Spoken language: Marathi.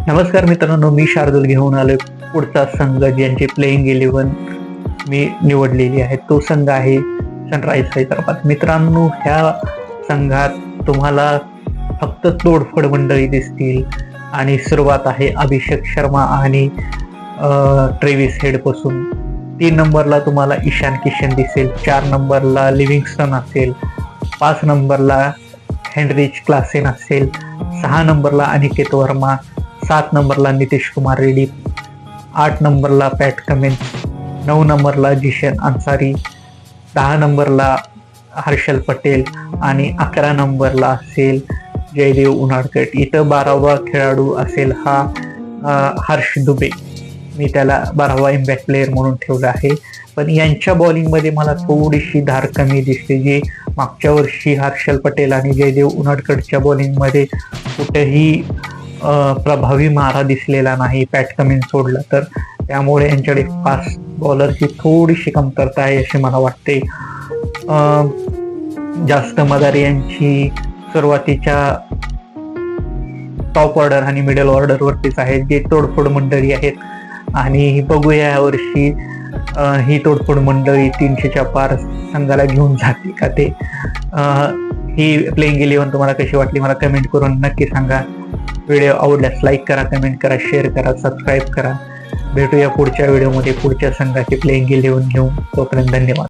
नमस्कार मित्रांनो, मी शार्दूल घेऊन आलोय पुढचा संघ ज्यांची प्लेइंग 11 मी निवडलेली आहे. तो संघ आहे सनराइज हैदराबाद. मित्रांनो, ह्या संघात तुम्हाला फक्त तोडफोड मंडळी दिसतील आणि सुरुवात आहे अभिषेक शर्मा आणि ट्रेविस हेडपासून. 3 नंबरला तुम्हाला ईशान किशन दिसेल, 4 नंबरला लिव्हिंगस्टन असेल, 5 नंबरला हेनरिच क्लासेन असेल, 6 नंबरला अनिकेत वर्मा, 7 नंबरला नितीश कुमार रेड्डी, 8 नंबरला पॅट कमिन्स, 9 नंबरला जिशन अन्सारी, 10 नंबरला हर्षल पटेल आणि 11 नंबरला असेल जयदेव उनाडकट. इथं 12वा खेळाडू असेल हा हर्ष दुबे. मी त्याला 12वा इम्पॅक्ट प्लेअर म्हणून ठेवला आहे. पण यांच्या बॉलिंगमध्ये मला थोडीशी धार कमी दिसते. जी मागच्या वर्षी हर्षल पटेल आणि जयदेव उनाडकटच्या बॉलिंगमध्ये कुठेही प्रभावी मारा दिसलेला नाही, पॅट कमिन्स सोडला तर. त्यामुळे यांच्याकडे फास्ट बॉलरची थोडीशी कमतरता आहे असे मला वाटते. जास्त मदारी यांची सुरुवातीच्या टॉप ऑर्डर आणि मिडल ऑर्डरवरतीच आहेत, जे तोडफोड मंडळी आहेत. आणि बघूया यावर्षी ही तोडफोड मंडळी 300च्या पार संघाला घेऊन जाते का ते. ही प्लेइंग 11 तुम्हाला कशी वाटली मला कमेंट करून नक्की सांगा. व्हिडिओ आवडल्यास लाईक करा, कमेंट करा, शेअर करा, सबस्क्राईब करा. भेटूया पुढच्या व्हिडिओमध्ये पुढच्या संघाची प्लेइंग 11 घेऊन. तोपर्यंत धन्यवाद.